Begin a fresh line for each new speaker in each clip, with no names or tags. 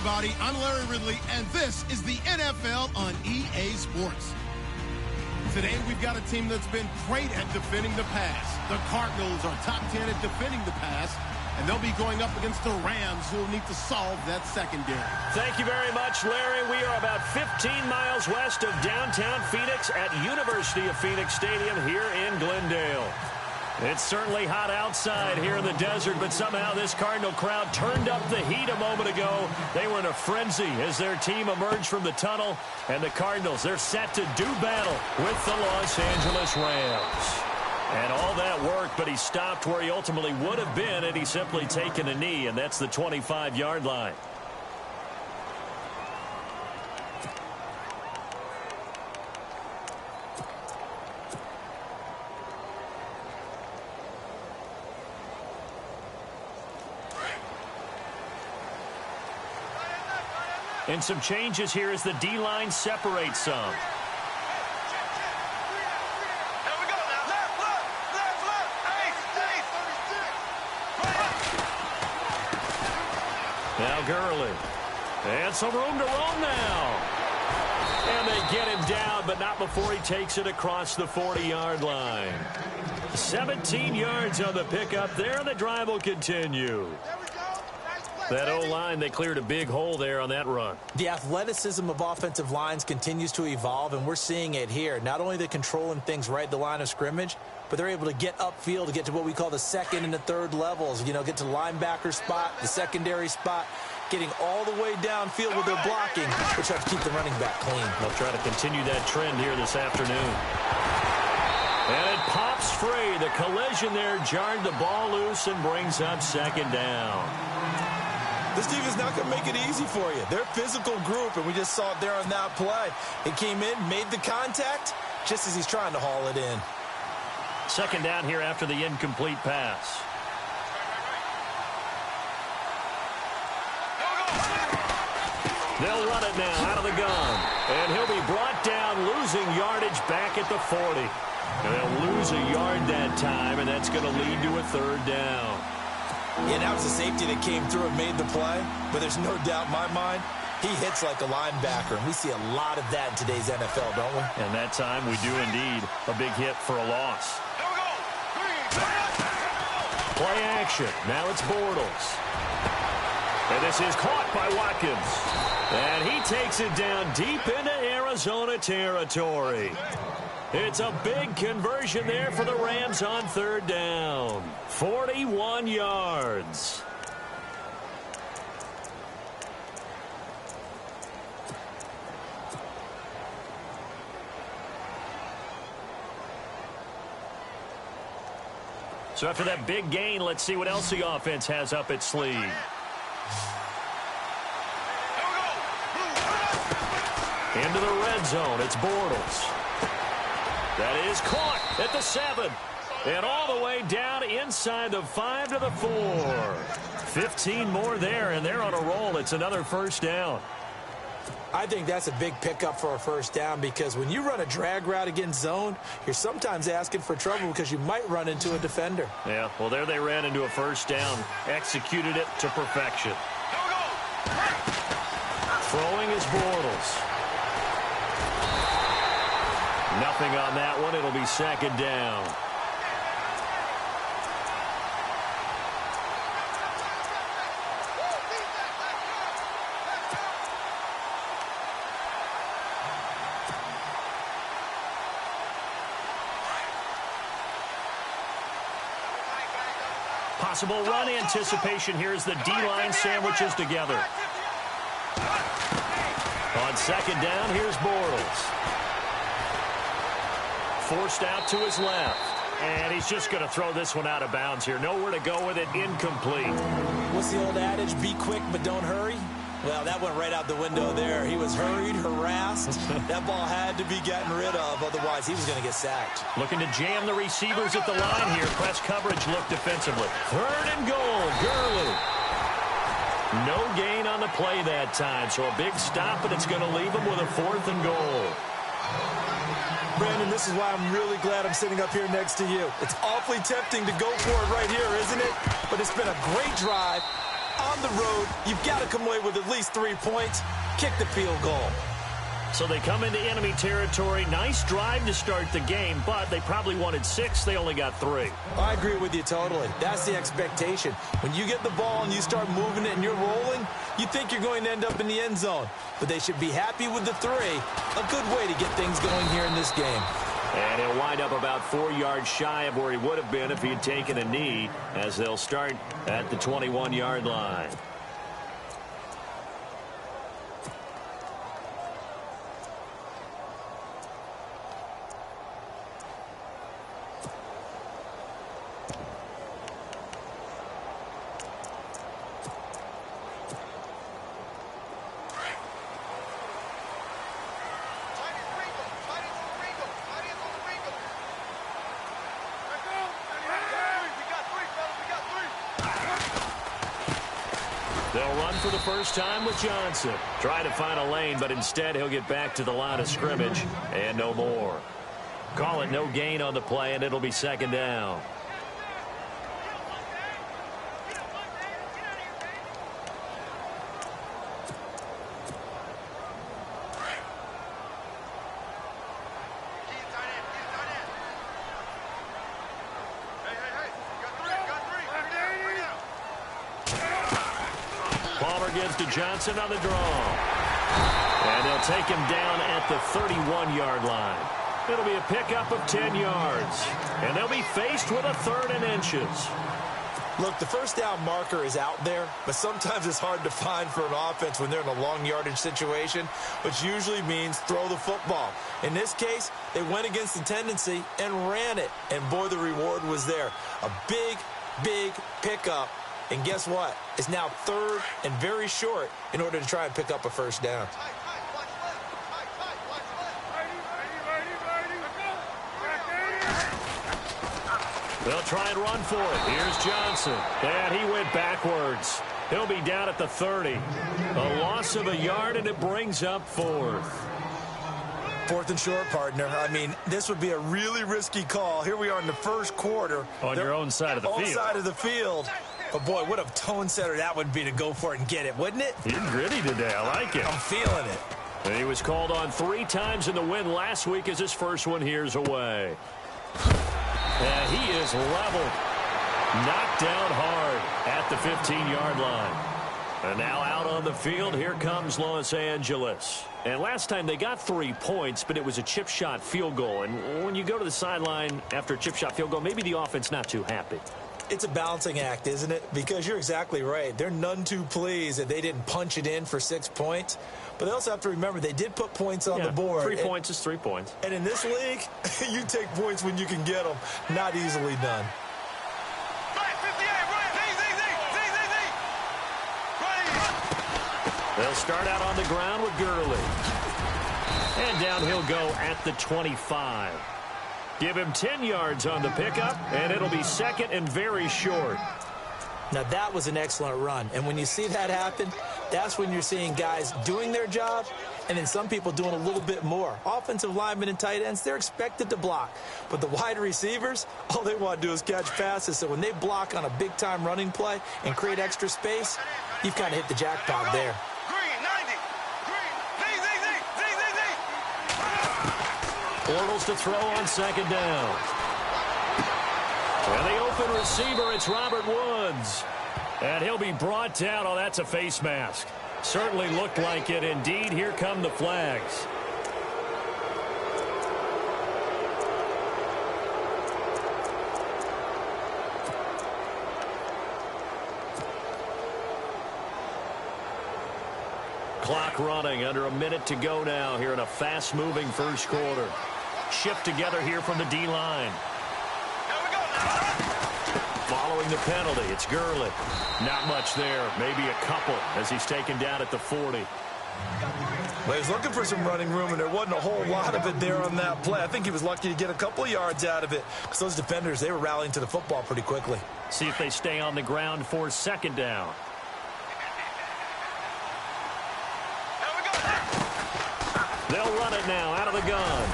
everybody. I'm Larry Ridley, and this is the NFL on EA Sports. Today, we've got a team that's been great at defending the pass. The Cardinals are top 10 at defending the pass, and they'll be going up against the Rams, who will need to solve that secondary.
Thank you very much, Larry. We are about 15 miles west of downtown Phoenix at University of Phoenix Stadium here in Glendale. It's certainly hot outside here in the desert, but somehow this Cardinal crowd turned up the heat a moment ago. They were in a frenzy as their team emerged from the tunnel, and the Cardinals, they're set to do battle with the Los Angeles Rams. And all that worked, but he stopped where he ultimately would have been had he simply taken a knee, and that's the 25-yard line. And some changes here as the D-line separates some. Now Gurley. And some room to roam now. And they get him down, but not before he takes it across the 40-yard line. 17 yards on the pickup there, and the drive will continue. That O-line, they cleared a big hole there on that run.
The athleticism of offensive lines continues to evolve, and we're seeing it here. Not only they're controlling things right at the line of scrimmage, but they're able to get upfield to get to what we call the second and the third levels. You know, get to the linebacker spot, the secondary spot, getting all the way downfield with their blocking, which helps keep the running back clean.
They'll try to continue that trend here this afternoon. And it pops free. The collision there jarred the ball loose and brings up second down.
This team is not going to make it easy for you. They're a physical group, and we just saw it there on that play. He came in, made the contact, just as he's trying to haul it in.
Second down here after the incomplete pass. They'll run it now out of the gun. And he'll be brought down, losing yardage back at the 40. And they'll lose a yard that time, and that's going to lead to a third down.
Yeah, that was a safety that came through and made the play, but there's no doubt in my mind, he hits like a linebacker, and we see a lot of that in today's NFL, don't we?
And that time we do indeed. A big hit for a loss. Play action. Now it's Bortles. And this is caught by Watkins. And he takes it down deep into Arizona territory. It's a big conversion there for the Rams on third down. 41 yards. So after that big gain, let's see what else the offense has up its sleeve. Into the red zone, it's Bortles. That is caught at the 7. And all the way down inside the 5 to the 4. 15 more there, and they're on a roll. It's another first down.
I think that's a big pickup for a first down, because when you run a drag route against zone, you're sometimes asking for trouble because you might run into a defender.
Yeah, well, there they ran into a first down. Executed it to perfection. Throwing is Bortles. Nothing on that one. It'll be second down. Possible run anticipation here as the D-line sandwiches together. On second down, here's Bortles. Forced out to his left. And he's just going to throw this one out of bounds here. Nowhere to go with it. Incomplete.
What's the old adage? Be quick, but don't hurry. Well, that went right out the window there. He was hurried, harassed. That ball had to be gotten rid of. Otherwise, he was going to get sacked.
Looking to jam the receivers at the line here. Press coverage look defensively. Third and goal. Gurley. No gain on the play that time. So a big stop, and it's going to leave him with a 4th and goal.
Brandon, this is why I'm really glad I'm sitting up here next to you. It's awfully tempting to go for it right here, isn't it? But it's been a great drive. On the road, you've got to come away with at least 3 points. Kick the field goal.
So they come into enemy territory. Nice drive to start the game, but they probably wanted 6. They only got 3.
I agree with you totally. That's the expectation. When you get the ball and you start moving it and you're rolling, you think you're going to end up in the end zone. But they should be happy with the 3. A good way to get things going here in this game.
And he'll wind up about 4 yards shy of where he would have been if he had taken a knee, as they'll start at the 21-yard line. They'll run for the first time with Johnson. Try to find a lane, but instead he'll get back to the line of scrimmage and no more. Call it no gain on the play, and it'll be second down. Gives to Johnson on the draw. And they'll take him down at the 31-yard line. It'll be a pickup of 10 yards. And they'll be faced with a 3rd and inches.
Look, the first down marker is out there, but sometimes it's hard to find for an offense when they're in a long yardage situation, which usually means throw the football. In this case, they went against the tendency and ran it. And boy, the reward was there. A big, big pickup. And guess what? It's now 3rd and very short in order to try and pick up a first down.
They'll try and run for it. Here's Johnson. And he went backwards. He'll be down at the 30. A loss of a yard, and it brings up 4th.
4th and short, partner. I mean, this would be a really risky call. Here we are in the first quarter.
On your own side of the field.
Own side of the field. But, boy, what a tone setter that would be to go for it and get it, wouldn't it?
He's gritty today. I like it.
I'm feeling it.
And he was called on 3 times in the win last week as his first one here's away. And he is leveled. Knocked down hard at the 15-yard line. And now out on the field, here comes Los Angeles. And last time they got 3 points, but it was a chip shot field goal. And when you go to the sideline after a chip shot field goal, maybe the offense not too happy.
It's a balancing act, isn't it? Because you're exactly right. They're none too pleased that they didn't punch it in for 6 points. But they also have to remember they did put points on the board.
3 points is 3 points.
And in this league, you take points when you can get them. Not easily done.
They'll start out on the ground with Gurley. And down he'll go at the 25. Give him 10 yards on the pickup, and it'll be 2nd and very short.
Now, that was an excellent run. And when you see that happen, that's when you're seeing guys doing their job and then some people doing a little bit more. Offensive linemen and tight ends, they're expected to block. But the wide receivers, all they want to do is catch passes. So when they block on a big-time running play and create extra space, you've kind of hit the jackpot there.
Bortles to throw on 2nd down. And the open receiver, it's Robert Woods. And he'll be brought down. Oh, that's a face mask. Certainly looked like it. Indeed, here come the flags. Clock running, under a minute to go now here in a fast-moving first quarter. Shipped together here from the D-line. Following the penalty, it's Gurley. Not much there, maybe a couple as he's taken down at the 40.
Well, he was looking for some running room, and there wasn't a whole lot of it there on that play. I think he was lucky to get a couple of yards out of it because those defenders, they were rallying to the football pretty quickly.
See if they stay on the ground for 2nd down. They'll run it now out of the gun.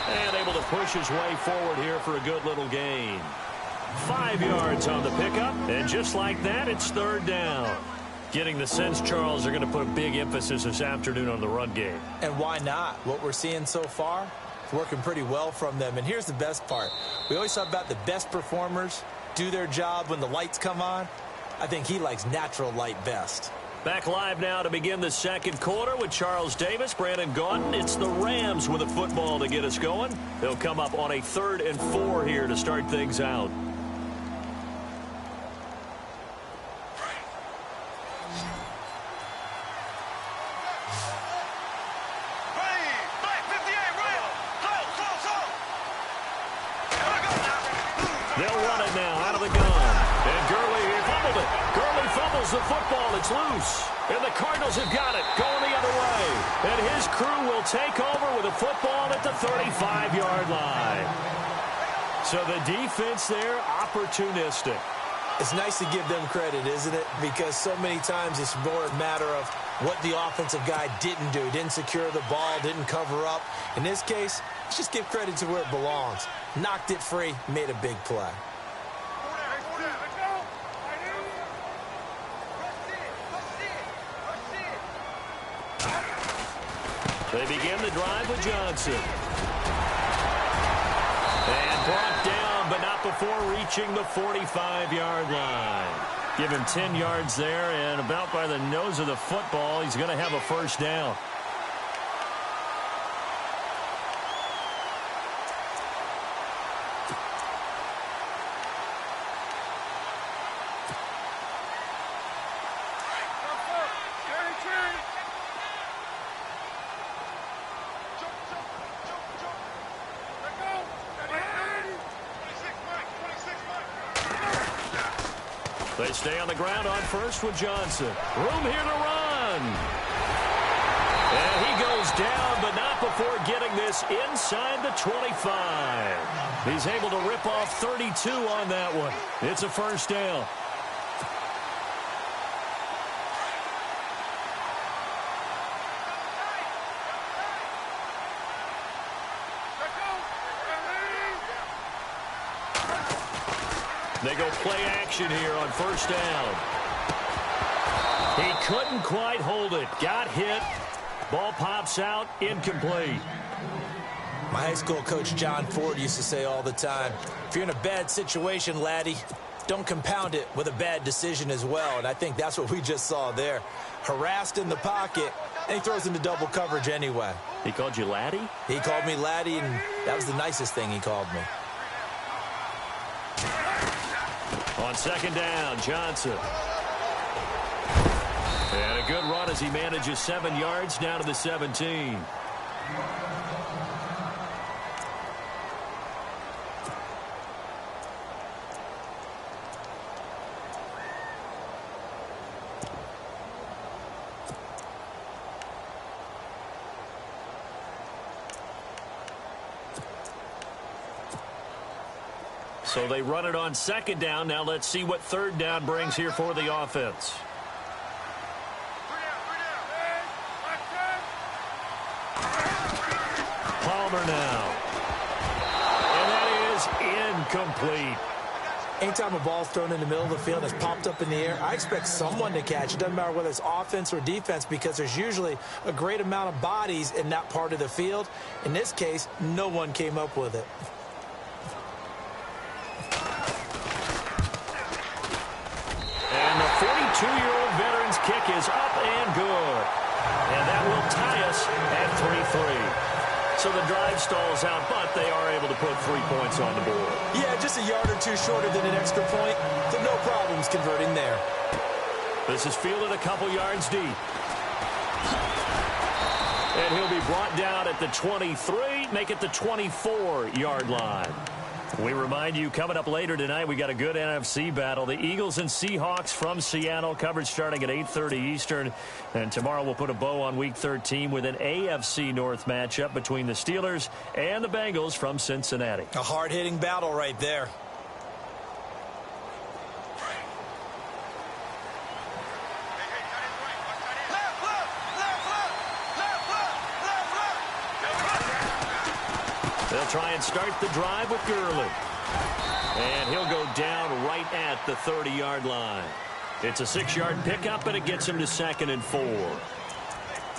And able to push his way forward here for a good little gain. 5 yards on the pickup, and just like that, it's third down. Getting the sense, Charles, are going to put a big emphasis this afternoon on the run game.
And why not? What we're seeing so far, it's working pretty well from them. And here's the best part. We always talk about the best performers do their job when the lights come on. I think he likes natural light best.
Back live now to begin the second quarter with Charles Davis, Brandon Gaudin. It's the Rams with a football to get us going. They'll come up on a 3rd and 4 here to start things out.
The football, it's loose. And the Cardinals have got it, going the other way. And his crew will take over with a football at the 35-yard line. So the defense there, opportunistic. It's nice to give them credit, isn't it? Because so many times it's more a matter of what the offensive guy didn't do. Didn't secure the ball, didn't cover up. In this case, let's just give credit to where it belongs. Knocked it free, made a big play. They begin the drive with Johnson. And brought down, but not before reaching the 45-yard line. Give him 10 yards there, and about by the nose of the football, he's going to have a first down. They stay on the ground on first with Johnson. Room here to run. And he goes down, but not before getting this inside the 25. He's able to rip off 32 on that one. It's a first down. They go play action here on first down. He couldn't quite hold it. Got hit. Ball pops out. Incomplete. My high school coach John Ford used to say all the time, if you're in a bad situation, laddie, don't compound it with a bad decision as well. And I think that's what we just saw there. Harassed in the pocket, and he throws into double coverage anyway. He called you laddie? He called me laddie, and that was the nicest thing he called me. On second down, Johnson. And a good run as he manages 7 yards down to the 17. So they run it on second down. Now let's see what third down brings here for the offense. Palmer now. And that is incomplete. Anytime a ball's thrown in the middle of the field and it's popped up in the air, I expect someone to catch it. Doesn't matter whether it's offense or defense, because there's usually a great amount of bodies in that part of the field. In this case, no one came up with it. And the 42-year-old veteran's kick is up and good. And that will tie us at 3-3. So the drive stalls out, but they are able to put 3 points on the board. Yeah, just a yard or two shorter than an extra point. So no problems converting there. This is fielded a couple yards deep. And he'll be brought down at the 23, make it the 24-yard line. We remind you, coming up later tonight, we got a good NFC battle. The Eagles and Seahawks from Seattle, coverage starting at 8:30 Eastern. And tomorrow we'll put a bow on Week 13 with an AFC North matchup between the Steelers and the Bengals from Cincinnati. A hard-hitting battle right there. They'll try and start the drive with Gurley.
And he'll go down right at the 30-yard line. It's a 6-yard pickup, and it gets him to 2nd and 4.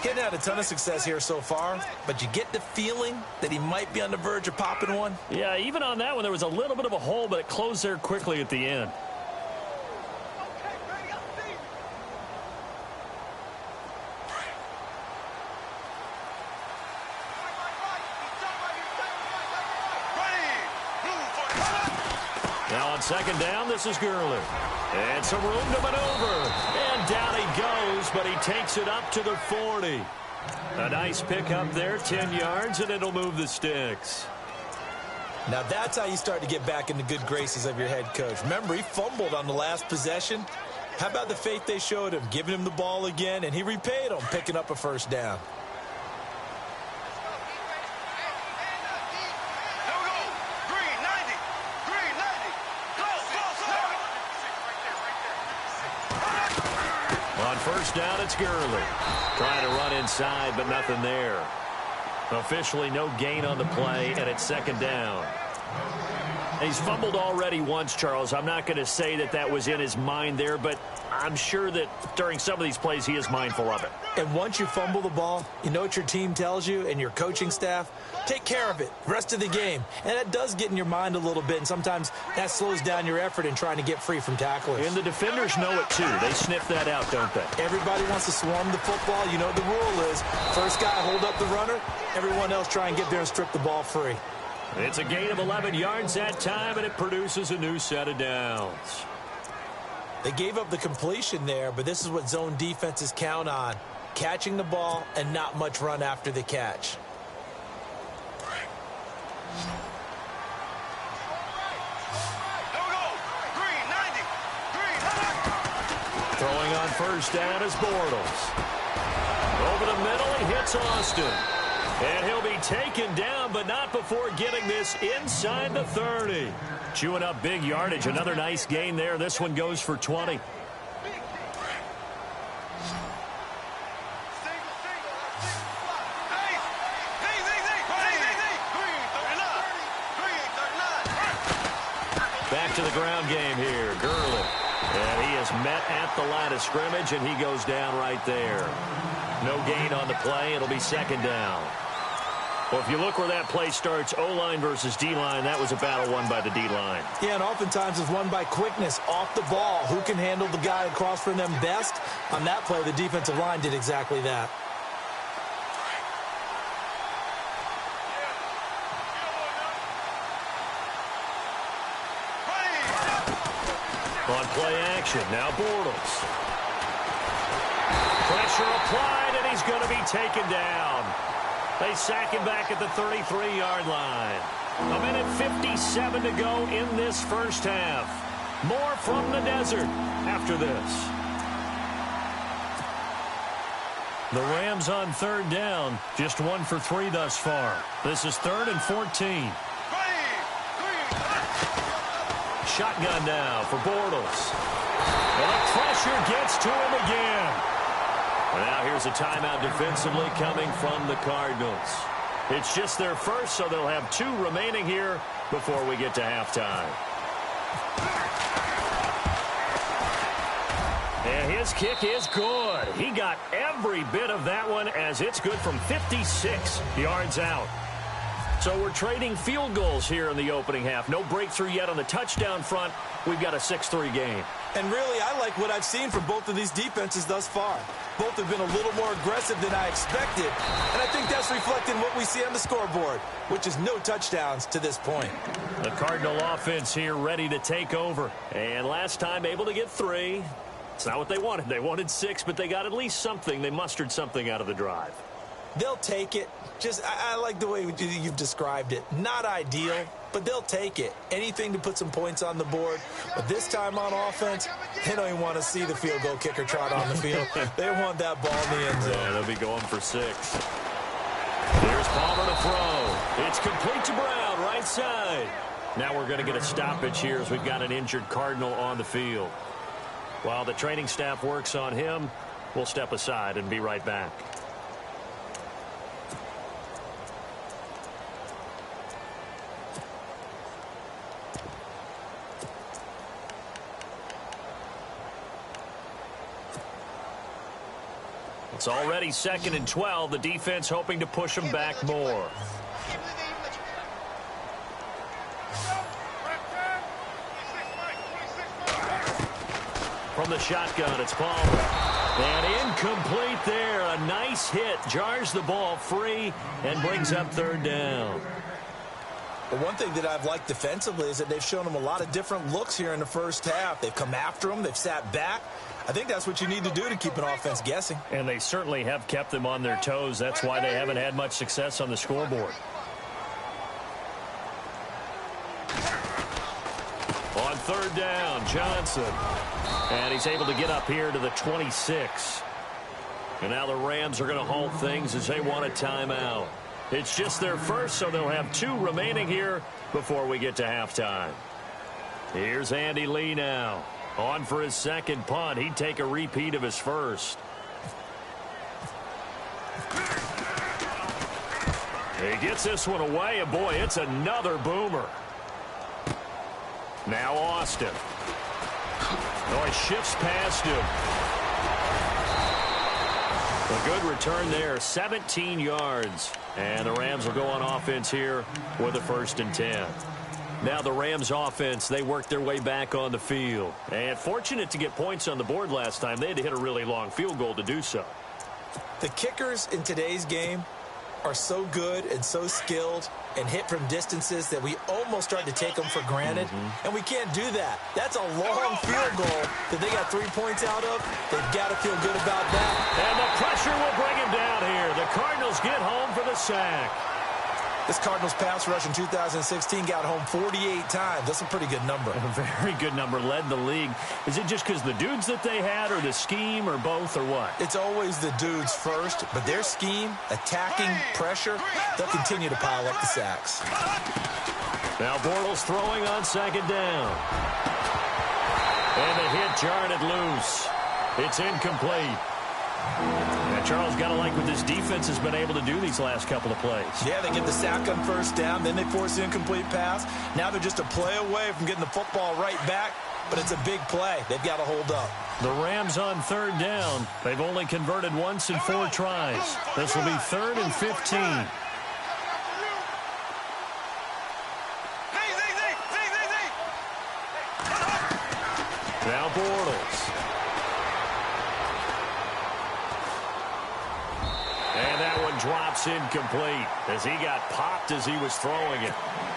Getting had a ton of success here so far, but you get the feeling that he might be on the verge of popping one.
Yeah, even on that one, there was a little bit of a hole, but it closed there quickly at the end. Now on 2nd down, this is Gurley. And some room to maneuver. And down he goes, but he takes it up to the 40. A nice pickup there, 10 yards, and it'll move the sticks.
Now that's how you start to get back in the good graces of your head coach. Remember, he fumbled on the last possession. How about the faith they showed him, giving him the ball again, and he repaid them, picking up a 1st down.
On 1st down, it's Gurley. Trying to run inside, but nothing there. Officially no gain on the play, and it's 2nd down. He's fumbled already once, Charles. I'm not going to say that that was in his mind there, but I'm sure that during some of these plays he is mindful of it.
And once you fumble the ball, you know what your team tells you and your coaching staff? Take care of it rest of the game. And that does get in your mind a little bit, and sometimes that slows down your effort in trying to get free from tacklers.
And the defenders know it too. They sniff that out, don't they?
Everybody wants to swarm the football. You know what the rule is. First guy hold up the runner. Everyone else try and get there and strip the ball free.
It's a gain of 11 yards that time, and it produces a new set of downs.
They gave up the completion there, but this is what zone defenses count on. Catching the ball and not much run after the catch.
Throwing on 1st down is Bortles. Over the middle, he hits Austin. And he'll be taken down, but not before getting this inside the 30. Chewing up big yardage. Another nice gain there. This one goes for 20. Back to the ground game here. Gurley. And he is met at the line of scrimmage, and he goes down right there. No gain on the play. It'll be 2nd down. Well, if you look where that play starts, O-line versus D-line, that was a battle won by the D-line.
Yeah, and oftentimes it's won by quickness off the ball. Who can handle the guy across from them best? On that play, the defensive line did exactly that.
On play action, now Bortles. Pressure applied, and he's going to be taken down. They sack him back at the 33-yard line. 1:57 to go in this 1st half. More from the desert after this. The Rams on 3rd down, just 1 for 3 thus far. This is 3rd and 14. Shotgun now for Bortles. And the pressure gets to him again. And now here's a timeout defensively coming from the Cardinals. It's just their first, so they'll have 2 remaining here before we get to halftime. And his kick is good. He got every bit of that one, as it's good from 56 yards out. So we're trading field goals here in the opening half. No breakthrough yet on the touchdown front. We've got a 6-3 game.
And really, I like what I've seen from both of these defenses thus far. Both have been a little more aggressive than I expected. And I think that's reflected in what we see on the scoreboard, which is no touchdowns to this point.
The Cardinal offense here ready to take over. And last time able to get 3. It's not what they wanted. They wanted 6, but they got at least something. They mustered something out of the drive.
They'll take it. I like the way you've described it. Not ideal, but they'll take it. Anything to put some points on the board. But this time on offense, they don't even want to see the field goal kicker trot on the field. They want that ball in the end zone.
Yeah, they'll be going for 6. Here's Palmer to throw. It's complete to Brown, right side. Now we're going to get a stoppage here as we've got an injured Cardinal on the field. While the training staff works on him, we'll step aside and be right back. It's already 2nd and 12. The defense hoping to push them back more. From the shotgun, it's Palmer. And incomplete there. A nice hit. Jars the ball free and brings up 3rd down.
But one thing that I've liked defensively is that they've shown them a lot of different looks here in the first half. They've come after them. They've sat back. I think that's what you need to do to keep an offense guessing.
And they certainly have kept them on their toes. That's why they haven't had much success on the scoreboard. On 3rd down, Johnson. And he's able to get up here to the 26. And now the Rams are going to halt things as they want a timeout. It's just their first, so they'll have 2 remaining here before we get to halftime. Here's Andy Lee now. On for his 2nd punt. He'd take a repeat of his first. He gets this one away, and boy, it's another boomer. Now Austin. Oh, he shifts past him. A good return there, 17 yards. And the Rams will go on offense here with a 1st and 10. Now the Rams offense, they worked their way back on the field. And fortunate to get points on the board last time. They had to hit a really long field goal to do so.
The kickers in today's game are so good and so skilled and hit from distances that we almost start to take them for granted. And we can't do that. That's a long field goal that they got 3 points out of. They've got to feel good about that.
And the pressure will bring him down here. The Cardinals get home for the sack.
This Cardinals pass rush in 2016 got home 48 times. That's a pretty good number.
A very good number. Led the league. Is it just because the dudes that they had or the scheme or both or what?
It's always the dudes first, but their scheme, attacking, pressure, they'll continue to pile up the sacks.
Now Bortles throwing on 2nd down. And the hit jarred it loose. It's incomplete. And Charles, got to like what this defense has been able to do these last couple of plays.
Yeah, they get the sack on 1st down, then they force the incomplete pass. Now they're just a play away from getting the football right back, but it's a big play. They've got to hold up.
The Rams on 3rd down. They've only converted once in 4 tries. This will be 3rd and 15. Now Bortles. And that one drops incomplete as he got popped as he was throwing it.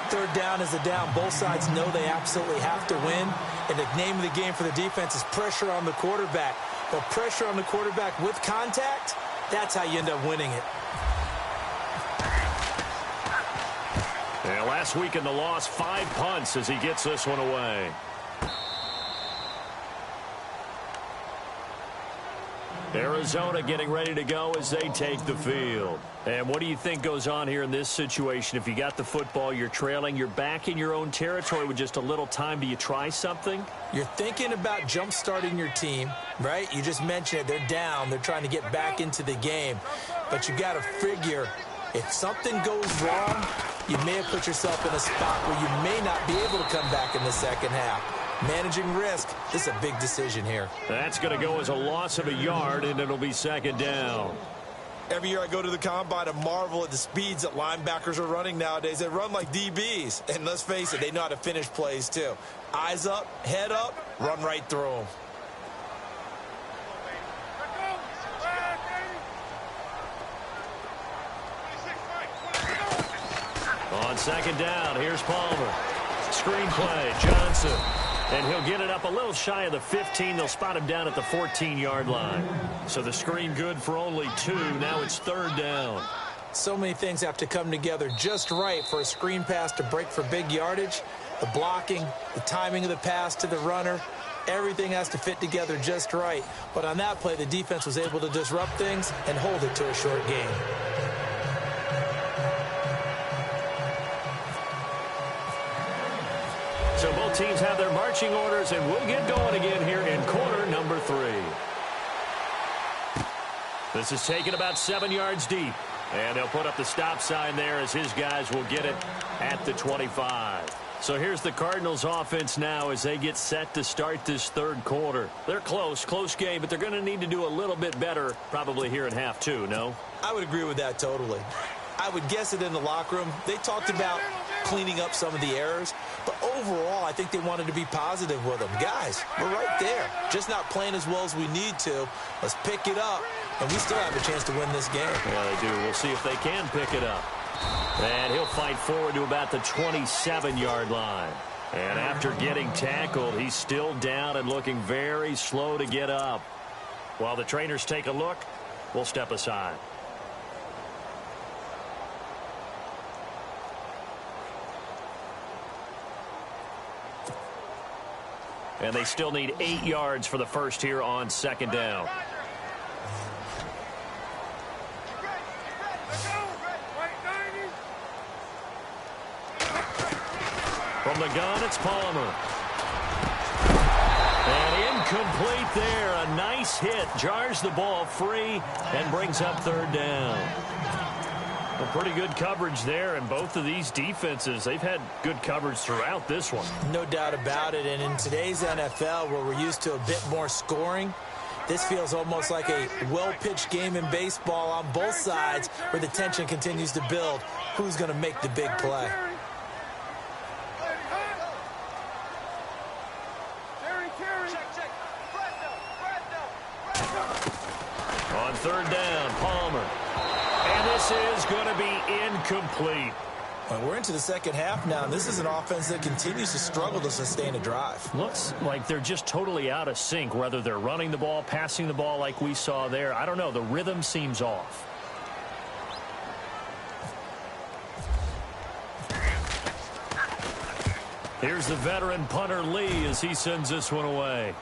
3rd down is a down. Both sides know they absolutely have to win. And the name of the game for the defense is pressure on the quarterback. But pressure on the quarterback with contact, that's how you end up winning it.
And last week in the loss, 5 punts as he gets this one away. Arizona getting ready to go as they take the field. And what do you think goes on here in this situation? If you got the football, you're trailing, you're back in your own territory with just a little time. Do you try something?
You're thinking about jump-starting your team, right? You just mentioned it. They're down. They're trying to get back into the game. But you got to figure if something goes wrong, you may have put yourself in a spot where you may not be able to come back in the 2nd half. Managing risk, this is a big decision here.
That's going to go as a loss of a yard, and it'll be 2nd down.
Every year I go to the combine and marvel at the speeds that linebackers are running nowadays. They run like DBs. And let's face it, they know how to finish plays too. Eyes up, head up, run right through them.
On 2nd down, here's Palmer. Screen play, Johnson. And he'll get it up a little shy of the 15. They'll spot him down at the 14-yard line. So the screen good for only 2. Now it's 3rd down.
So many things have to come together just right for a screen pass to break for big yardage. The blocking, the timing of the pass to the runner, everything has to fit together just right. But on that play, the defense was able to disrupt things and hold it to a short game.
So both teams have their marching orders, and we'll get going again here in quarter number 3. This is taken about 7 yards deep. And they'll put up the stop sign there as his guys will get it at the 25. So here's the Cardinals offense now as they get set to start this third quarter. They're close game, but they're going to need to do a little bit better probably here in half two, no?
I would agree with that totally. I would guess it in the locker room. They talked about cleaning up some of the errors, but overall, I think they wanted to be positive with them. Guys, we're right there. Just not playing as well as we need to. Let's pick it up, and we still have a chance to win this game.
Yeah, they do. We'll see if they can pick it up. And he'll fight forward to about the 27-yard line. And after getting tackled, he's still down and looking very slow to get up. While the trainers take a look, we'll step aside. And they still need 8 yards for the first here on second down. From the gun, it's Palmer. And incomplete there. A nice hit. Jars the ball free and brings up third down. Well, pretty good coverage there, and both of these defenses, they've had good coverage throughout this one.
No doubt about it, and in today's NFL, where we're used to a bit more scoring, this feels almost like a well-pitched game in baseball on both sides where the tension continues to build. Who's going to make the big play?
On third down, Palmer. And this is going to be incomplete.
Well, we're into the second half now, and this is an offense that continues to struggle to sustain a drive.
Looks like they're just totally out of sync, whether they're running the ball, passing the ball like we saw there. I don't know. The rhythm seems off. Here's the veteran punter Lee as he sends this one away.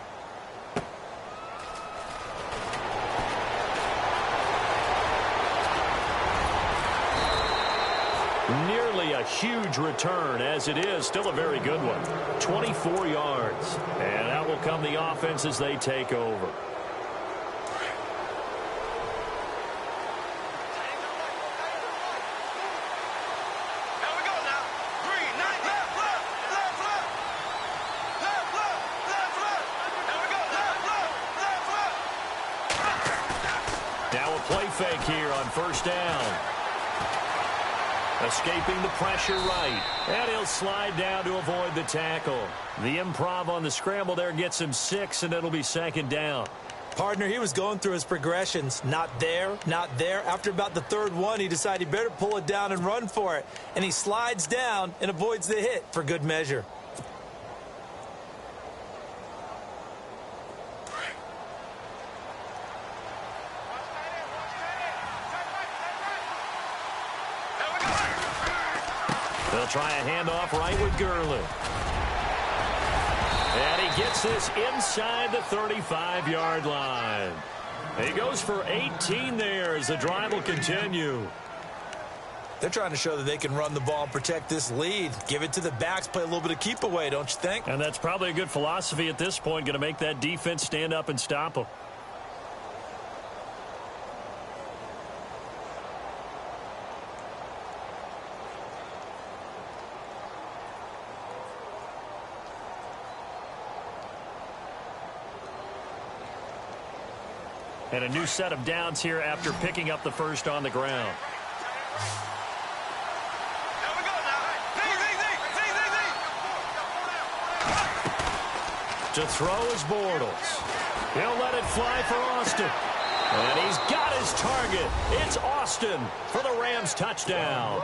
Nearly a huge return, as it is still a very good one. 24 yards. And that will come the offense as they take over. Now a play fake here on first down. Escaping the pressure right. And he'll slide down to avoid the tackle. The improv on the scramble there gets him 6, and it'll be second down.
Partner, he was going through his progressions. Not there, not there. After about the third one, he decided he better pull it down and run for it. And he slides down and avoids the hit for good measure. They'll try a handoff right with Gurley. And he gets this inside the 35-yard line. He goes for 18 there as the drive will continue. They're trying to show that they can run the ball and protect this lead. Give it to the backs, play a little bit of keep away, don't you think?
And that's probably a good philosophy at this point, going to make that defense stand up and stop them. And a new set of downs here after picking up the first on the ground. To throw is Bortles. He'll let it fly for Austin. And he's got his target. It's Austin for the Rams touchdown.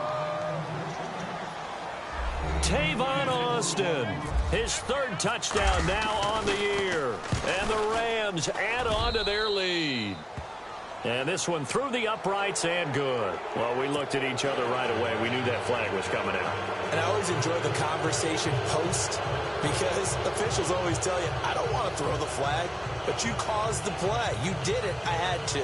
Tavon Austin, his third touchdown now on the year. And the Rams add on to their lead. And this one through the uprights and good. Well, we looked at each other right away. We knew that flag was coming out.
And I always enjoy the conversation post because officials always tell you, I don't want to throw the flag, but you caused the play. You did it. I had to.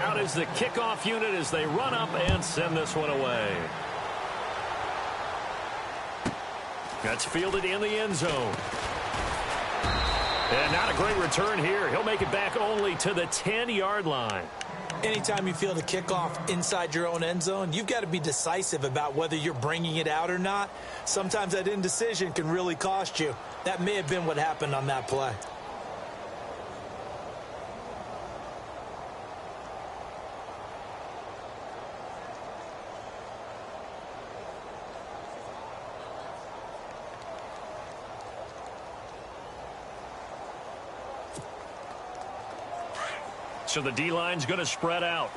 Out is the kickoff unit as they run up and send this one away. That's fielded in the end zone. And not a great return here. He'll make it back only to the 10-yard line.
Anytime you feel the kickoff inside your own end zone, you've got to be decisive about whether you're bringing it out or not. Sometimes that indecision can really cost you. That may have been what happened on that play.
So the D-line's going to spread out.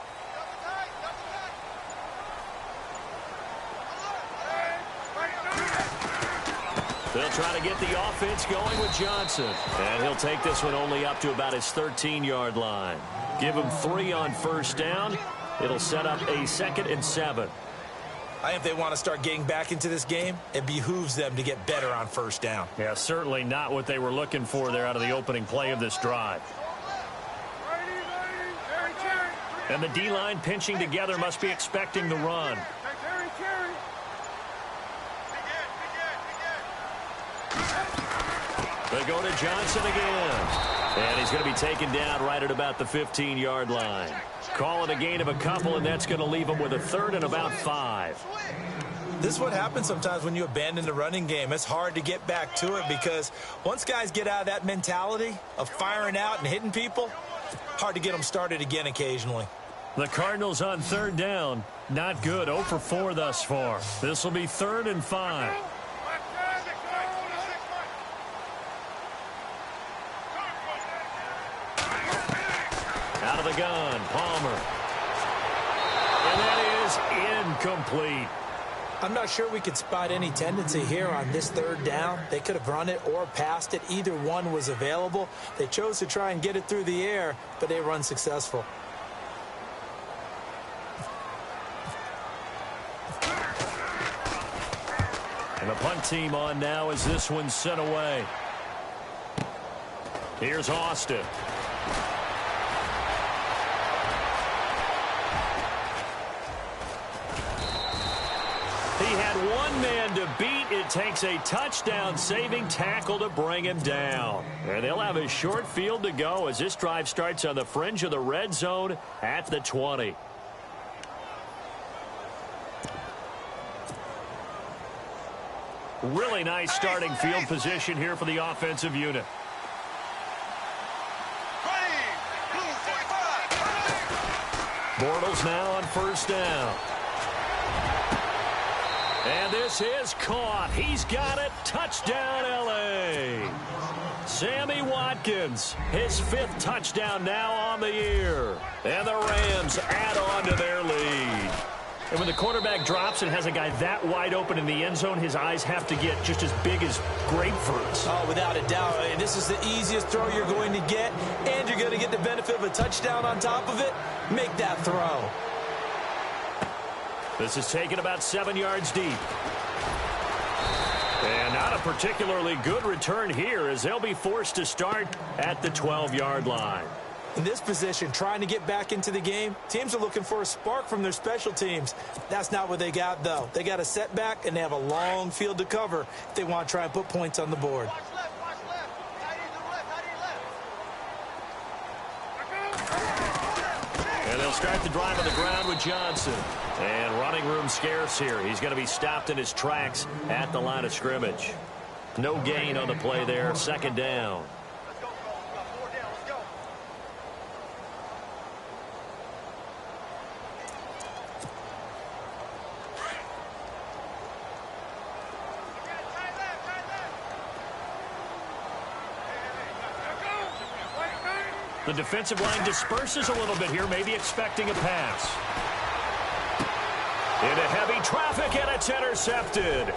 They'll try to get the offense going with Johnson. And he'll take this one only up to about his 13-yard line. Give him 3 on first down. It'll set up a 2nd and 7.
I think if they want to start getting back into this game, it behooves them to get better on first down.
Yeah, certainly not what they were looking for there out of the opening play of this drive. And the D-line pinching together must be expecting the run. They go to Johnson again. And he's going to be taken down right at about the 15-yard line. Call it a gain of a couple, and that's going to leave him with a 3rd and about 5.
This is what happens sometimes when you abandon the running game. It's hard to get back to it because once guys get out of that mentality of firing out and hitting people, hard to get them started again occasionally.
The Cardinals on 3rd down. Not good. 0 for 4 thus far. This will be 3rd and 5. Out of the gun, Palmer. And that is incomplete.
I'm not sure we could spot any tendency here on this 3rd down. They could have run it or passed it. Either one was available. They chose to try and get it through the air, but they were unsuccessful.
And the punt team on now as this one's sent away. Here's Austin. He had one man to beat. It takes a touchdown-saving tackle to bring him down. And they'll have a short field to go as this drive starts on the fringe of the red zone at the 20. Really nice starting field position here for the offensive unit. Bortles now on first down. And this is caught. He's got it. Touchdown, L.A. Sammy Watkins, his 5th touchdown now on the year. And the Rams add on to their lead. And when the quarterback drops and has a guy that wide open in the end zone, his eyes have to get just as big as grapefruits.
Oh, without a doubt. This is the easiest throw you're going to get, and you're going to get the benefit of a touchdown on top of it. Make that throw.
This is taken about 7 yards deep. And not a particularly good return here as they'll be forced to start at the 12-yard line.
In this position, trying to get back into the game, teams are looking for a spark from their special teams. That's not what they got, though. They got a setback, and they have a long field to cover if they want to try and put points on the board.
And they'll start the drive on the ground with Johnson. And running room scarce here. He's going to be stopped in his tracks at the line of scrimmage. No gain on the play there. 2nd down. The defensive line disperses a little bit here, maybe expecting a pass. Into heavy traffic, and it's intercepted.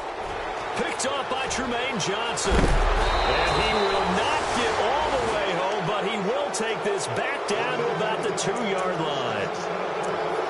Picked off by Trumaine Johnson. And he will not get all the way home, but he will take this back down to about the 2-yard line.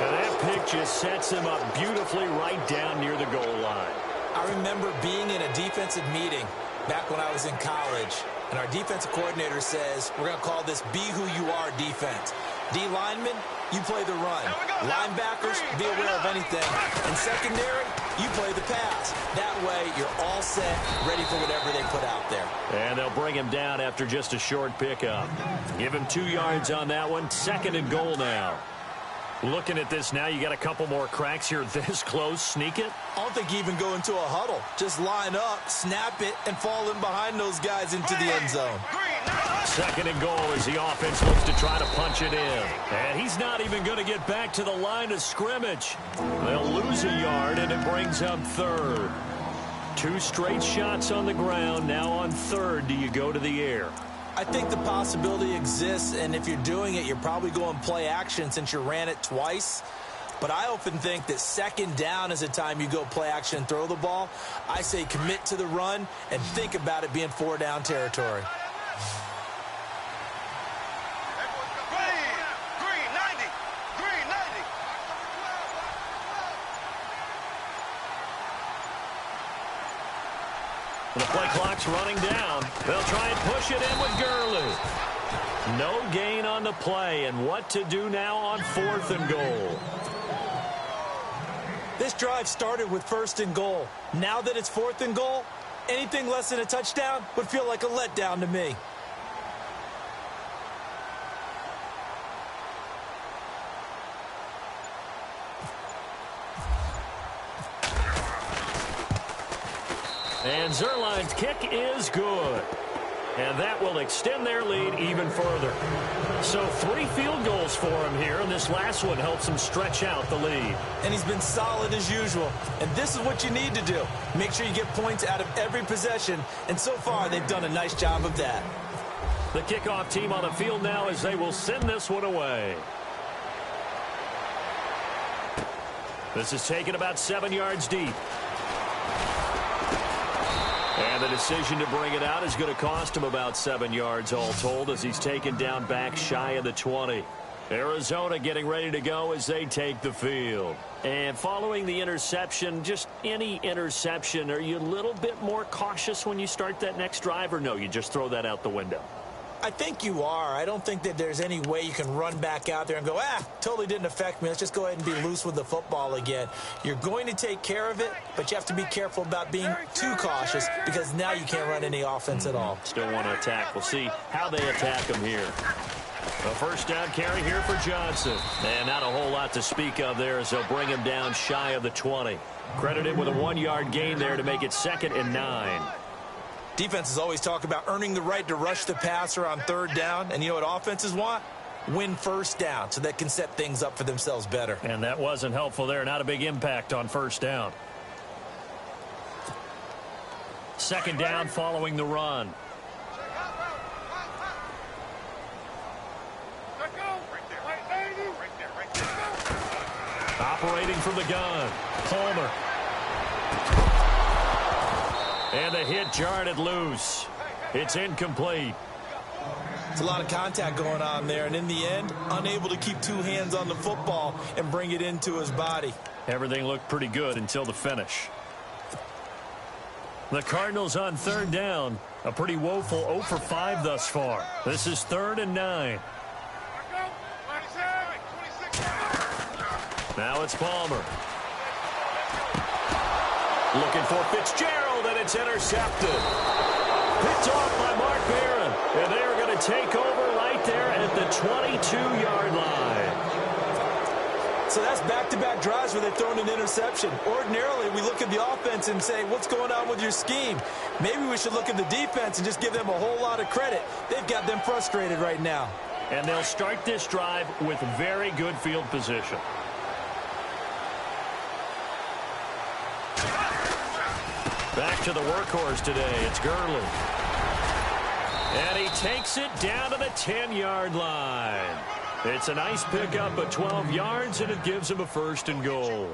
And that pick just sets him up beautifully right down near the goal line.
I remember being in a defensive meeting back when I was in college, and our defensive coordinator says, we're going to call this Be Who You Are defense. D linemen, you play the run. Linebackers, be aware of anything. And secondary, you play the pass. That way, you're all set, ready for whatever they put out there.
And they'll bring him down after just a short pickup. Give him 2 yards on that one. 2nd and goal now. Looking at this now, you got a couple more cracks here this close. Sneak it?
I don't think you even go into a huddle. Just line up, snap it, and fall in behind those guys into the end zone.
2nd and goal as the offense looks to try to punch it in. And he's not even going to get back to the line of scrimmage. They'll lose a yard, and it brings up 3rd. 2 straight shots on the ground. Now on 3rd, do you go to the air?
I think the possibility exists, and if you're doing it, you're probably going play action since you ran it twice. But I often think that 2nd down is the time you go play action and throw the ball. I say commit to the run and think about it being 4 down territory.
The play clock's running down. They'll try and push it in with Gurley. No gain on the play, and what to do now on 4th and goal.
This drive started with 1st and goal. Now that it's 4th and goal, anything less than a touchdown would feel like a letdown to me.
And Zerline's kick is good. And that will extend their lead even further. So 3 field goals for him here, and this last one helps him stretch out the lead.
And he's been solid as usual. And this is what you need to do. Make sure you get points out of every possession. And so far, they've done a nice job of that.
The kickoff team on the field now as they will send this one away. This is taken about 7 yards deep. And the decision to bring it out is going to cost him about 7 yards all told as he's taken down back shy of the 20. Arizona getting ready to go as they take the field. And following the interception, just any interception, are you a little bit more cautious when you start that next drive, or no, you just throw that out the window?
I think you are. I don't think that there's any way you can run back out there and go, totally didn't affect me. Let's just go ahead and be loose with the football again. You're going to take care of it, but you have to be careful about being too cautious because now you can't run any offense at all.
Still want to attack. We'll see how they attack him here. A 1st down carry here for Johnson. And not a whole lot to speak of there as they'll bring him down shy of the 20. Credited with a 1-yard gain there to make it 2nd and 9.
Defenses always talk about earning the right to rush the passer on 3rd down. And you know what offenses want? Win 1st down so they can set things up for themselves better.
And that wasn't helpful there. Not a big impact on 1st down. 2nd down following the run. Operating from the gun. Palmer. And the hit jarred it loose. It's incomplete.
It's a lot of contact going on there, and in the end, unable to keep 2 hands on the football and bring it into his body.
Everything looked pretty good until the finish. The Cardinals on 3rd down. A pretty woeful 0 for 5 thus far. This is 3rd and 9. Now it's Palmer. Looking for Fitzgerald, and it's intercepted. Picked off by Mark Barron. And they are going to take over right there at the 22-yard line.
So that's back-to-back drives where they've thrown an interception. Ordinarily, we look at the offense and say, what's going on with your scheme? Maybe we should look at the defense and just give them a whole lot of credit. They've got them frustrated right now.
And they'll start this drive with very good field position. Back to the workhorse today. It's Gurley. And he takes it down to the 10-yard line. It's a nice pickup of 12 yards, and it gives him a 1st and goal.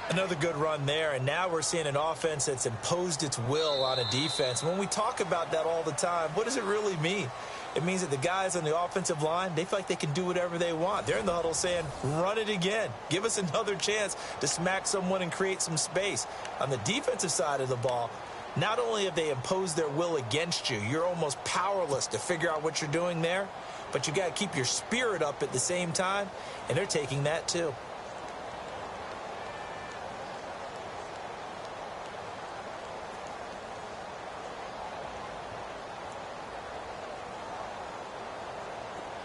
Another good run there, and now we're seeing an offense that's imposed its will on a defense. When we talk about that all the time, what does it really mean? It means that the guys on the offensive line, they feel like they can do whatever they want. They're in the huddle saying, run it again. Give us another chance to smack someone and create some space. On the defensive side of the ball, not only have they imposed their will against you, you're almost powerless to figure out what you're doing there, but you got to keep your spirit up at the same time, and they're taking that too.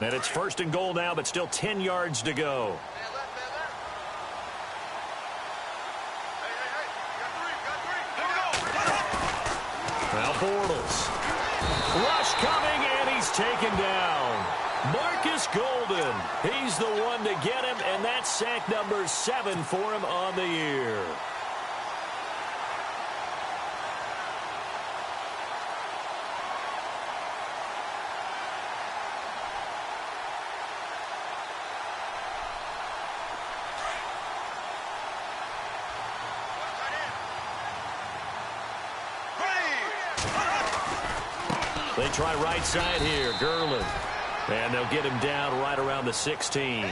And it's 1st and goal now, but still 10 yards to go. Now Bortles. Rush coming, and he's taken down. Marcus Golden. He's the one to get him, and that's sack number 7 for him on the year. They try right side here, Gurley. And they'll get him down right around the 16.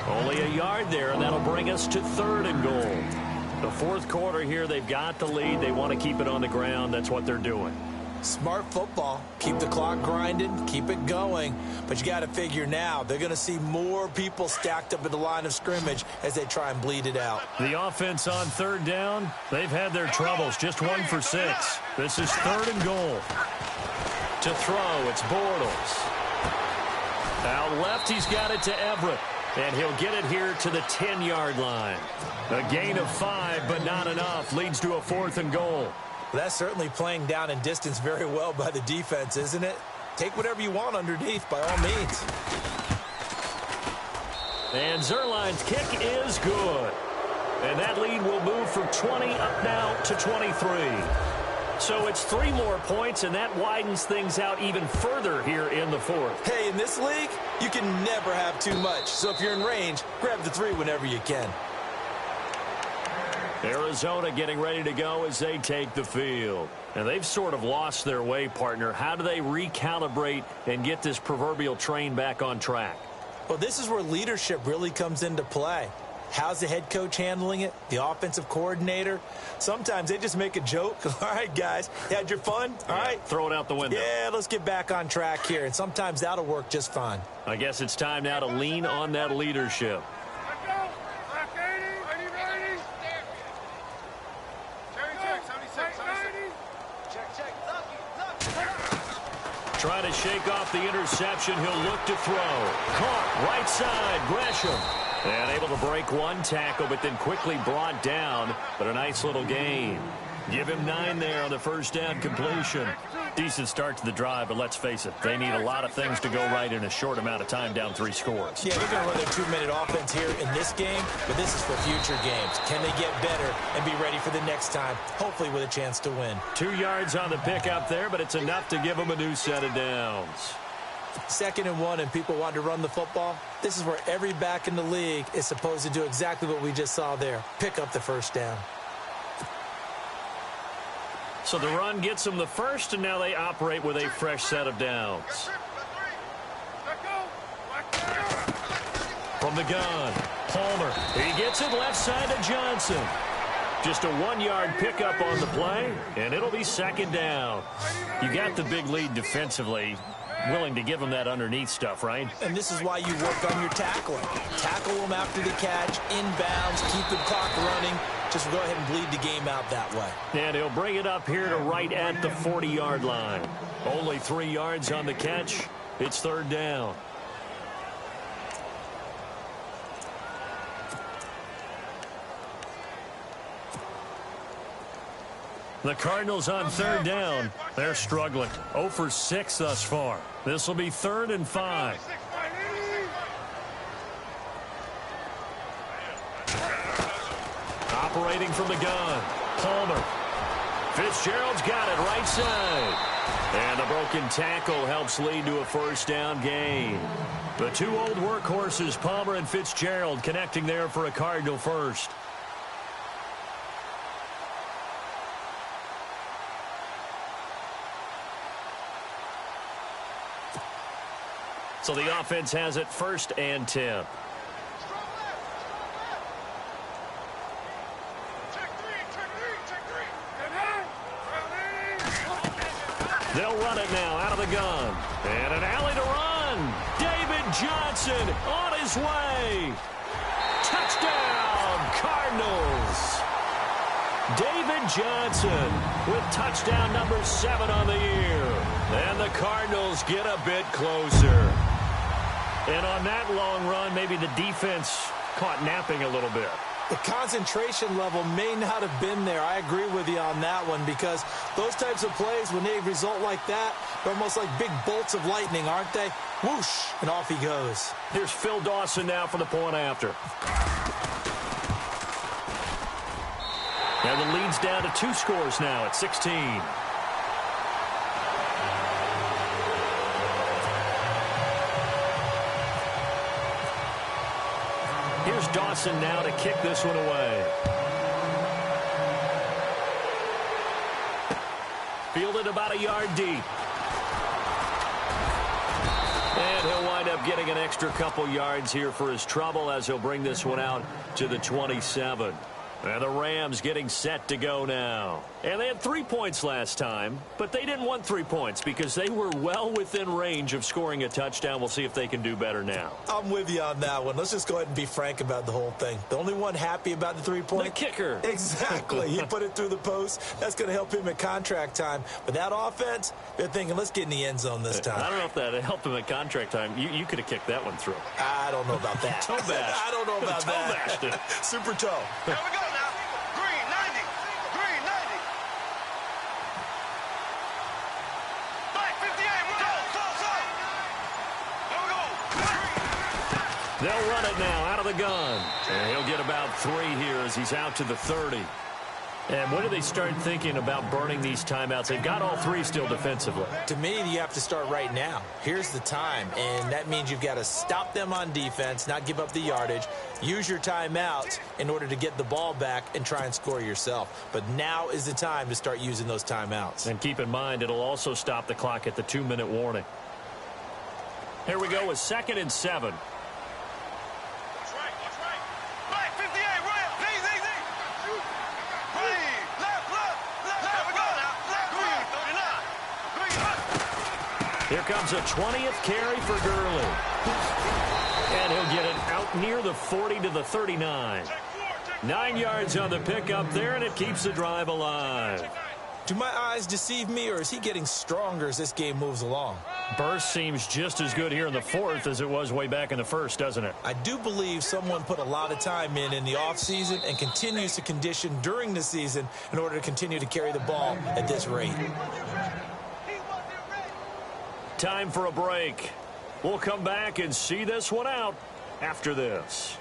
Only a yard there, and that'll bring us to 3rd and goal. The 4th quarter here, they've got the lead. They want to keep it on the ground. That's what they're doing.
Smart football. Keep the clock grinding, keep it going. But you got to figure now, they're going to see more people stacked up at the line of scrimmage as they try and bleed it out.
The offense on 3rd down, they've had their troubles. Just 1 for 6. This is 3rd and goal. To throw, it's Bortles. Out left, he's got it to Everett. And he'll get it here to the 10-yard line. A gain of 5, but not enough. Leads to a 4th and goal.
Well, that's certainly playing down in distance very well by the defense, isn't it? Take whatever you want underneath, by all means.
And Zerline's kick is good. And that lead will move from 20 up now to 23. So it's 3 more points, and that widens things out even further here in the 4th.
Hey, in this league, you can never have too much. So if you're in range, grab the 3 whenever you can.
Arizona getting ready to go as they take the field. And they've sort of lost their way, partner. How do they recalibrate and get this proverbial train back on track?
Well, this is where leadership really comes into play. How's the head coach handling it? The offensive coordinator? Sometimes they just make a joke. All right, guys, you had your fun? All right.
Throw it out the window.
Yeah, let's get back on track here. And sometimes that'll work just fine.
I guess it's time now to lean on that leadership. Try to shake off the interception. He'll look to throw. Caught right side. Gresham. And able to break 1 tackle, but then quickly brought down. But a nice little gain. Give him 9 there on the 1st down completion. Decent start to the drive, but let's face it, they need a lot of things to go right in a short amount of time, down 3 scores.
Yeah, they're going to run their 2-minute offense here in this game, but this is for future games. Can they get better and be ready for the next time, hopefully with a chance to win?
2 yards on the pickup there, but it's enough to give them a new set of downs.
2nd and 1, and people want to run the football. This is where every back in the league is supposed to do exactly what we just saw there. Pick up the 1st down.
So the run gets them the 1st, and now they operate with a fresh set of downs. From the gun, Palmer. He gets it left side to Johnson. Just a 1-yard pickup on the play, and it'll be 2nd down. You got the big lead defensively. Willing to give them that underneath stuff, right?
And this is why you work on your tackling. Tackle them after the catch, inbounds, keep the clock running. Just go ahead and bleed the game out that way.
And he'll bring it up here to right at the 40-yard line. Only 3 yards on the catch. It's 3rd down. The Cardinals on 3rd down. They're struggling. 0 for 6 thus far. This will be 3rd and 5. Operating from the gun. Palmer. Fitzgerald's got it right side. And the broken tackle helps lead to a 1st down gain. The 2 old workhorses, Palmer and Fitzgerald, connecting there for a Cardinal 1st. So the offense has it 1st and 10. They'll run it now out of the gun. And an alley to run. David Johnson on his way. Touchdown, Cardinals. David Johnson with touchdown number 7 on the year. And the Cardinals get a bit closer. And on that long run, maybe the defense caught napping a little bit.
The concentration level may not have been there. I agree with you on that one, because those types of plays, when they result like that, they're almost like big bolts of lightning, aren't they? Whoosh, and off he goes.
Here's Phil Dawson now for the point after. And the lead's down to 2 scores now at 16. Here's Dawson now to kick this one away. Fielded about a yard deep. And he'll wind up getting an extra couple yards here for his trouble as he'll bring this one out to the 27. And the Rams getting set to go now. And they had 3 points last time, but they didn't want 3 points because they were well within range of scoring a touchdown. We'll see if they can do better now.
I'm with you on that one. Let's just go ahead and be frank about the whole thing. The only one happy about the 3-point?
The kicker.
Exactly. He put it through the post. That's going to help him at contract time. But that offense, they're thinking, let's get in the end zone this time.
I don't know if that helped him at contract time. You could have kicked that one through.
I don't know about that.
Toe bash.
I don't know about
toe
that.
Bashed.
Super toe.
Here we go now. Green 90. Green 90. Black 58. Go. Here we go.
They'll run it now out of the gun. And he'll get about 3 here as he's out to the 30. And when do they start thinking about burning these timeouts? They've got all 3 still defensively.
To me, you have to start right now. Here's the time, and that means you've got to stop them on defense, not give up the yardage, use your timeouts in order to get the ball back and try and score yourself. But now is the time to start using those timeouts.
And keep in mind, it'll also stop the clock at the 2-minute warning. Here we go with 2nd and 7.
That's right. Black 58. Right. Easy. Green. Left. Here we go now. Green 39.
Here comes a 20th carry for Gurley. And he'll get it out near the 40 to the 39. 9 yards on the pickup there, and it keeps the drive alive.
Do my eyes deceive me, or is he getting stronger as this game moves along?
Burst seems just as good here in the 4th as it was way back in the 1st, doesn't it?
I do believe someone put a lot of time in the offseason and continues to condition during the season in order to continue to carry the ball at this rate.
Time for a break. We'll come back and see this one out after this.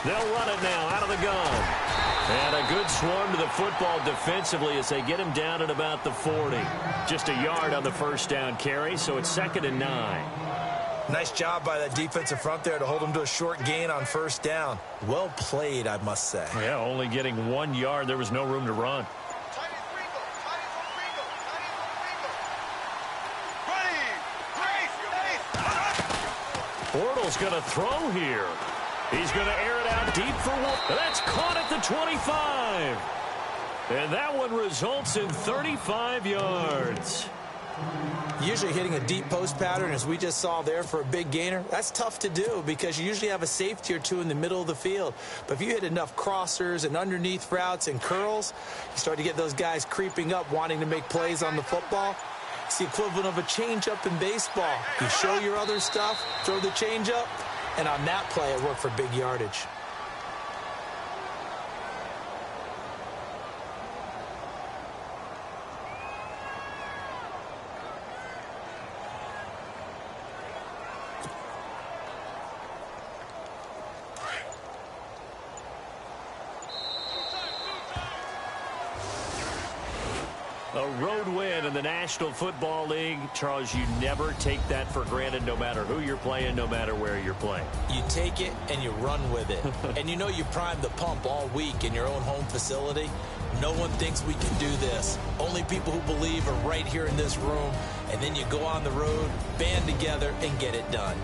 They'll run it now out of the gun. And a good swarm to the football defensively as they get him down at about the 40. Just a yard on the first down carry, so it's 2nd and 9.
Nice job by that defensive front there to hold him to a short gain on first down. Well played, I must say.
Yeah, only getting 1 yard. There was no room to run. Bortles going to throw here. He's going to air it out deep for one. That's caught at the 25. And that one results in 35 yards.
Usually hitting a deep post pattern, as we just saw there for a big gainer, that's tough to do because you usually have a safety or two in the middle of the field. But if you hit enough crossers and underneath routes and curls, you start to get those guys creeping up, wanting to make plays on the football. It's the equivalent of a changeup in baseball. You show your other stuff, throw the changeup, and on that play, it worked for big yardage.
A road win in the National Football League. Charles, you never take that for granted, no matter who you're playing, no matter where you're playing.
You take it and you run with it. And you know you primed the pump all week in your own home facility. No one thinks we can do this. Only people who believe are right here in this room. And then you go on the road, band together, and get it done.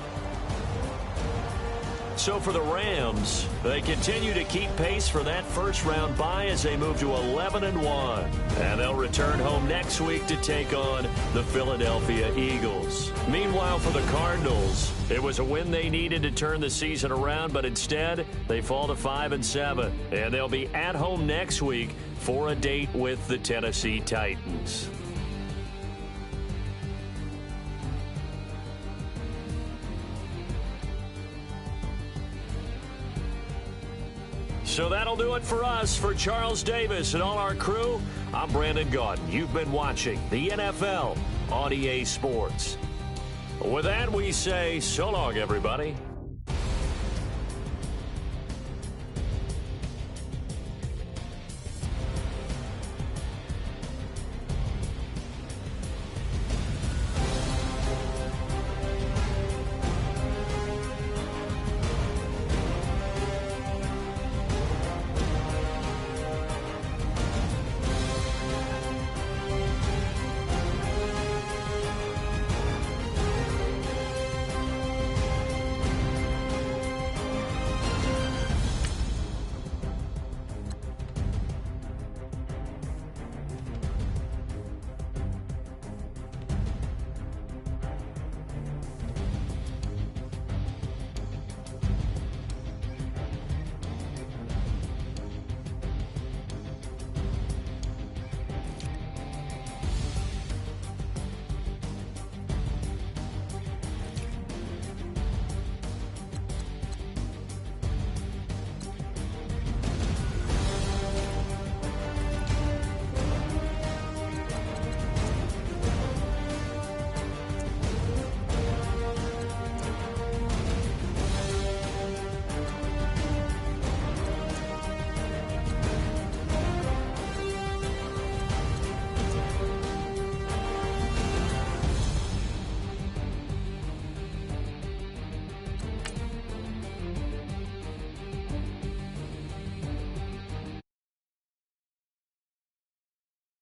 So for the Rams, they continue to keep pace for that first-round bye as they move to 11-1. And they'll return home next week to take on the Philadelphia Eagles. Meanwhile, for the Cardinals, it was a win they needed to turn the season around, but instead, they fall to 5-7. And they'll be at home next week for a date with the Tennessee Titans. So that'll do it for us. For Charles Davis and all our crew, I'm Brandon Gaudin. You've been watching the NFL on EA Sports. With that, we say so long, everybody.